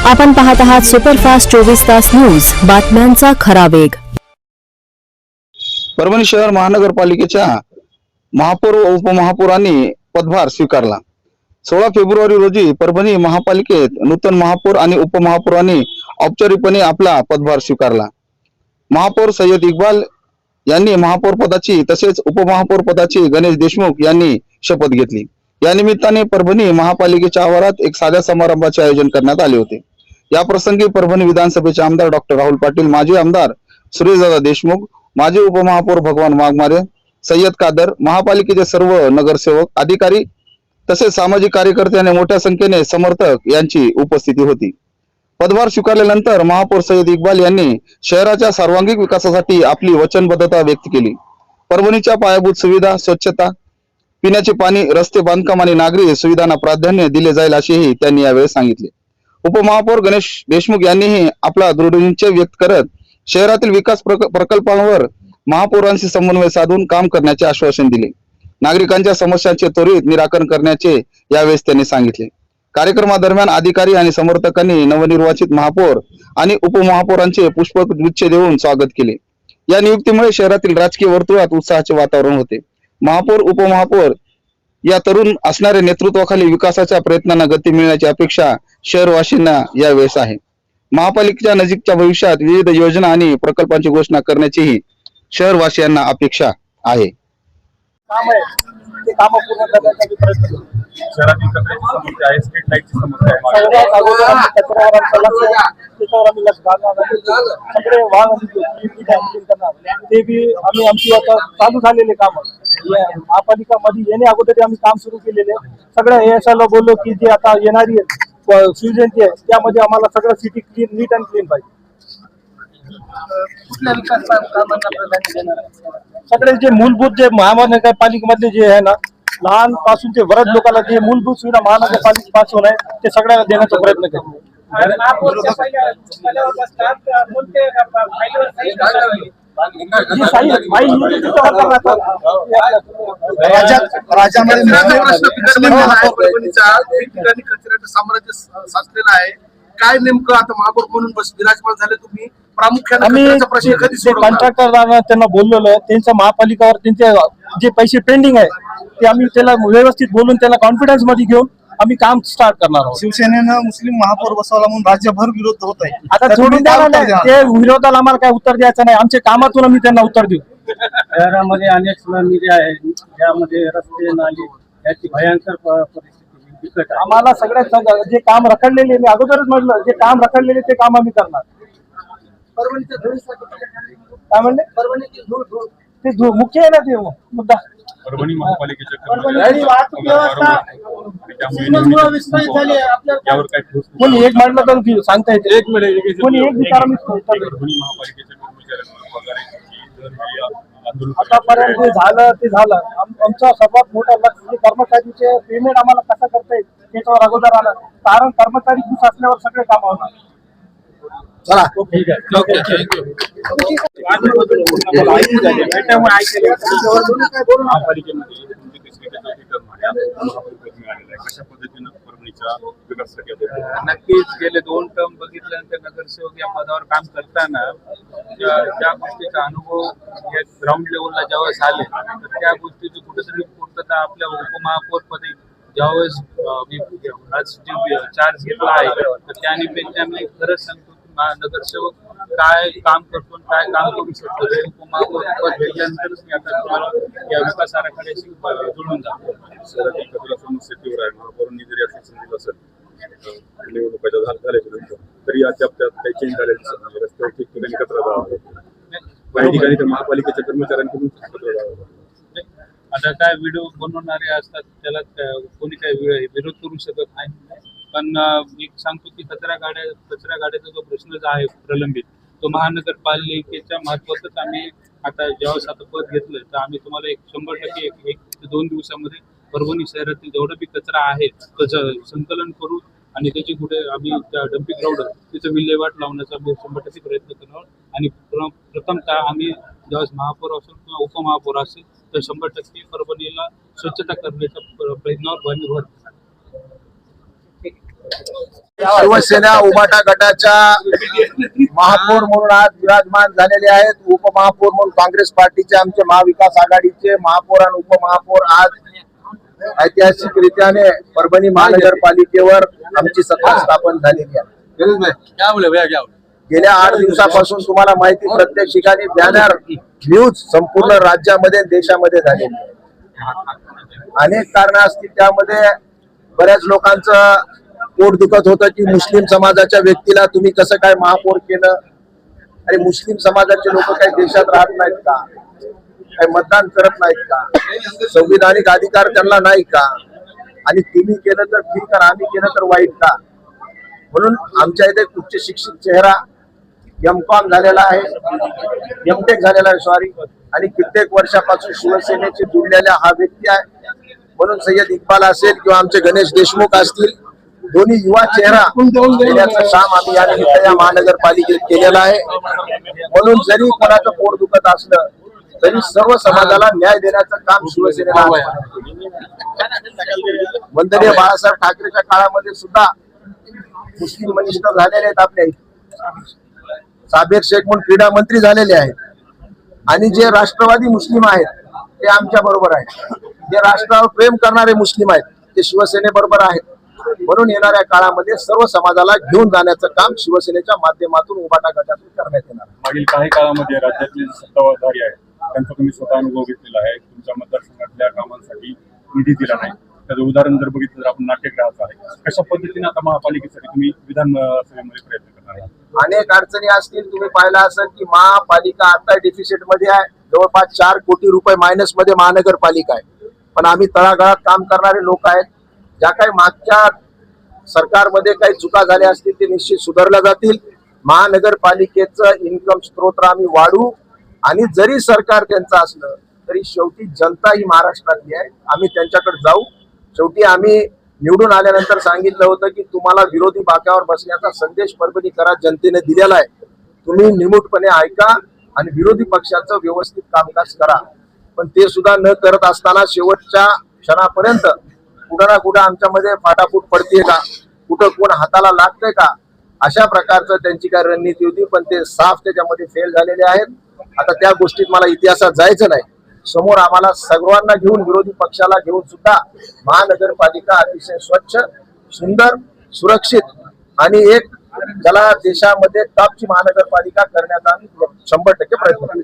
आपण पाहत आहात सुपरफास्ट 24 तास न्यूज, बातम्यांचा खरा वेग। परभणी शहर महानगरपालिकेच्या महापौर व उपमहापौरांनी पदभार स्वीकारला। 16 फेब्रुवारी रोजी परभणी महापालिकेत नूतन महापौर आणि उपमहापौरांनी औपचारिकपणे आपला पदभार स्वीकारला। महापौर सय्यद इक्बाल यांनी महापौर पदाची तसेच उपमहापौर पदाची गणेश देशमुख यांनी शपथ घेतली। या निमित्ताने परभणी महापालिकेच्या आवारात एक साध्या समारंभाचे आयोजन करण्यात आले होते। या प्रसंगी परभणी विधानसभेचे आमदार डॉक्टर राहुल पाटील, माजी आमदार सुरेशदादा देशमुख, माजी उपमहापौर भगवान वाघमारे, सय्यद कादर, महापालिकेचे सर्व नगरसेवक, अधिकारी तसेच सामाजिक कार्यकर्ते आणि मोठ्या संख्येने समर्थक यांची उपस्थिती होती। पदभार स्वीकारल्यानंतर महापौर सय्यद इक्बाल यांनी शहराच्या सर्वांगीण विकासासाठी आपली वचनबद्धता व्यक्त केली। परभणीच्या पायाभूत सुविधा, स्वच्छता, पिण्याचे पाणी, रस्ते बांधकाम आणि नागरी सुविधांना प्राधान्य दिले जाईल असेही त्यांनी यावेळी सांगितले। उपमहापौर गणेश देशमुख यांनीही आपला दृढनिश्चय व्यक्त करत शहरातील विकास प्रकल्पांवर महापौरांशी समन्वय साधून काम करण्याचे आश्वासन दिले। नागरिकांच्या समस्यांचे त्वरित निराकरण करण्याचे यावेळी त्यांनी सांगितले। कार्यक्रमादरम्यान अधिकारी आणि समर्थकांनी नवनिर्वाचित महापौर आणि उपमहापौरांचे पुष्पगुच्छ देऊन स्वागत केले। या नियुक्तीमुळे शहरातील राजकीय वर्तुळात उत्साहाचे वातावरण होते। महापौर उपमहापौर या तरुण असणाऱ्या नेतृत्वाखाली विकासाच्या प्रयत्नांना गती मिळण्याची अपेक्षा शहरवासींना यावेळेस आहे। महापालिकेच्या नजीकच्या भविष्यात विविध योजना आणि प्रकल्पांची घोषणा करण्याचीही शहरवासियांना अपेक्षा आहे। शहरातील कचऱ्याची समस्या आहे, स्ट्रीट लाईटची समस्या आहे, ते बी आम्ही आमची आता चालू झालेले काम महापालिका मध्ये येणे अगोदर आम्ही काम सुरू केलेले। सगळ्या एएसआयला बोललो की जे आता येणारी शिवजयंती आहे त्यामध्ये आम्हाला सगळं city clean, neat and clean पाहिजे। कुठल्या विकास कामांना प्राधान्य देणार आहे? सगळे जे मूलभूत जे महानगरपालिकेमधले जे आहे ना, लहान पासून ते वृद्ध लोकांना जे मूलभूत सुविधा महानगरपालिकेपासून आहे ते सगळ्याला देण्याचा प्रयत्न करतो। साम्राज्य साचलेलं आहे, काय नेमकं आता महापौर म्हणून विराजमान झाले तुम्ही, प्रामुख्याने कॉन्ट्रॅक्टर त्यांना बोललेलं, त्यांच्या महापालिकावर त्यांचे जे पैसे पेंडिंग आहे ते आम्ही त्याला व्यवस्थित बोलून त्याला कॉन्फिडन्स मध्ये घेऊन आम्ही काम स्टार्ट करणार आहोत। शिवसेनेनं मुस्लिम महापौर बसवला म्हणून राज्यभर विरोध होत आहे, आता सोडून द्यायला नाही, ते विरोधाला आम्हाला काय उत्तर द्यायचं नाही, आमच्या कामातून आम्ही त्यांना उत्तर देऊ। शहरामध्ये अनेक सुनामी आहे, त्यामध्ये रस्ते, नाली याची भयंकर परिस्थिती बिकट आहे। आम्हाला सगळ्यात जे काम रखडलेले, मी अगोदरच म्हटलं, जे काम रखडलेले ते काम आम्ही करणार। काय म्हणले? ते मुख्य आहे ना ते मुद्दा। परभणी महापालिकेच्या कोणी एक म्हटलं तर सांगता येते, एक मिनिट कोणी एक परभणी महापालिकेच्या कर्मचाऱ्यांना पगाराची आतापर्यंत जे झालं ते झालं। आमचा सर्वात मोठा लक्ष कर्मचारीचे पेमेंट आम्हाला कसं करता येईल त्याच्यावर अगोदर आलं, कारण कर्मचारी खुश असल्यावर सगळे काम होणार। चला ठीक आहे, कशा पद्धतीनं परभणीच्या विकासासाठी? नक्कीच गेले 2 टर्म बघितल्यानंतर नगरसेवक या पदावर काम करताना ज्या गोष्टीचा अनुभव या ग्राउंड लेवलला ज्यावेळेस आले तर त्या गोष्टीची कुठेतरी पूर्तता आपल्या उपमहापौर पदी ज्यावेळेस आज चार्ज घेतला आहे तर त्या निमित्ताने मी खरंच सांगतो नगरसेवक काय काम करतो, काय काम करू शकतो, हे उपमहापौर पद घेतल्यानंतरच मी आता तुम्हाला या विकास आराखड्याशी जोडून जातो। शहरातील कचरा समस्या तीव्र आहे, महापौरांनी जरी आश्वासन दिलं असेल निवडणुकाच्या झाल्याच्या नंतर तरी अद्याप त्यात काही चेंज झालेलं दिसत नाही। रस्त्यावर ठिकठिकाणी कचरा जावा, काही ठिकाणी तर महापालिकेच्या कर्मचाऱ्यांकडून कचरा जावा। आता काय व्हिडिओ बनवणारे असतात त्याला कोणी काही विरोध करू शकत नाही, पण मी सांगतो की कचरा गाड्याचा जो प्रश्न जो आहे प्रलंबित तो महानगरपालिकेच्या मार्फतच आम्ही आता ज्यावेळेस आता पद घेतलं तर आम्ही तुम्हाला 100% 1 ते 2 दिवसामध्ये परभणी शहरातील जेवढा बी कचरा आहे त्याचं संकलन करू आणि त्याची कुठे आम्ही त्या डम्पिंग ग्राउंड तिचं विल्हेवाट लावण्याचा 100% प्रयत्न करणार। आणि प्रथमतः आम्ही ज्यावेळेस महापौर असेल किंवा उपमहापौर असेल तर 100% परभणीला स्वच्छता करण्याच्या प्रयत्नावर भर शिवसेना उबाटा गटाच्या महापौर म्हणून आज विराजमान झालेले आहेत. उपमहापौर म्हणून काँग्रेस पार्टीचे आमचे महाविकास आघाडीचे महापौर आणि उपमहापौर आज ऐतिहासिकरित्याने परभणी महानगरपालिकेवर आमची सत्ता स्थापन झालेली आहे. गेल्या 8 दिवसापासून तुम्हाला माहिती प्रत्येक ठिकाणी बॅनर न्यूज संपूर्ण राज्यामध्ये देशामध्ये झालेली आहे. अनेक कारण असतील, त्यामध्ये बऱ्याच लोकांचं पोट दुखत होतं की मुस्लिम समाजाच्या व्यक्तीला तुम्ही कसं काय महापौर केलं. अरे मुस्लिम समाजाचे लोक काही देशात राहत नाहीत का? काही मतदान करत नाहीत का? संविधानिक अधिकार त्यांना नाही का? आणि तुम्ही केलं तर ठीक आणि आम्ही केलं तर वाईट का? म्हणून आमच्या इथे उच्च शिक्षित चेहरा M.Com झालेला आहे, M.Tech झालेला आहे सॉरी, आणि कित्येक वर्षापासून शिवसेनेचे जुळलेला हा व्यक्ती आहे. म्हणून सय्यद इक्बाल असेल किंवा आमचे गणेश देशमुख असतील, दोन्ही युवा चेहरा देण्याचं काम आम्ही या निमित्त या महानगरपालिकेत केलेला आहे. म्हणून जरी कोणाचं पोट दुखत असलं तरी सर्व समाजाला न्याय देण्याचं काम शिवसेनेला वंदनीय बाळासाहेब ठाकरेच्या काळामध्ये सुद्धा मुस्लिम मनिष्ठ झालेले आहेत. आपल्या इथे साबेर शेख म्हणून क्रीडा मंत्री झालेले आहेत. आणि जे राष्ट्रवादी मुस्लिम आहेत ते आमच्या बरोबर आहेत. जे राष्ट्रावर प्रेम करणारे मुस्लिम आहेत ते शिवसेनेबरोबर आहेत. म्हणून येणाऱ्या काळामध्ये सर्व समाजाला घेऊन जाण्याचं काम शिवसेनेच्या माध्यमातून उबाटा गटातून करण्यात येणार. मागील काही काळामध्ये राज्यातले सत्ताधारी आहेत त्यांचा तुम्ही स्वतः अनुभव घेतलेला आहे. तुमच्या मतदारसंघातल्या कामांसाठी निधी दिला नाही. त्याचं उदाहरण जर बघितलं तर आपण नाट्यगृहाचं आहे. कशा पद्धतीने आता महापालिकेसाठी तुम्ही विधानसभेमध्ये प्रयत्न करणार आहात? अनेक अडचणी असतील. तुम्ही पाहिलं असेल की महापालिका आता डेफिसिट मध्ये आहे. जवळपास 4 कोटी रुपये मायनस मध्ये महानगरपालिका आहे. पण आम्ही तळागाळात काम करणारे लोक आहेत. ज्या काही मागच्या सरकारमध्ये काही चुका झाल्या असतील ते निश्चित सुधारल्या जातील. महानगरपालिकेचं इन्कम स्त्रोत आम्ही वाढवू. आणि जरी सरकार त्यांचं असलं तरी शेवटी जनता ही महाराष्ट्रातली आहे. आम्ही त्यांच्याकडे जाऊ. शेवटी आम्ही निवडून आल्यानंतर सांगितलं होतं की तुम्हाला विरोधी बाकावर बसण्याचा संदेश परभणीकरात जनतेने दिलेला आहे. तुम्ही निमूटपणे ऐका आणि विरोधी पक्षाचं व्यवस्थित कामकाज करा. पण ते सुद्धा न करत असताना शेवटच्या क्षणापर्यंत कुठं ना कुठं आमच्यामध्ये फाटाफूट पडतीये का, कुठं कोण हाताला लागतंय का, अशा प्रकारचं त्यांची काय रणनीती होती. पण ते साफ त्याच्यामध्ये फेल झालेले आहेत. आता त्या गोष्टीत मला इतिहासात जायचं नाही. समोर आम्हाला सर्वांना घेऊन विरोधी पक्षाला घेऊन सुद्धा महानगरपालिका अतिशय स्वच्छ, सुंदर, सुरक्षित आणि एक ज्याला देशामध्ये टॉपची महानगरपालिका करण्याचा आम्ही 100% प्रयत्न करू.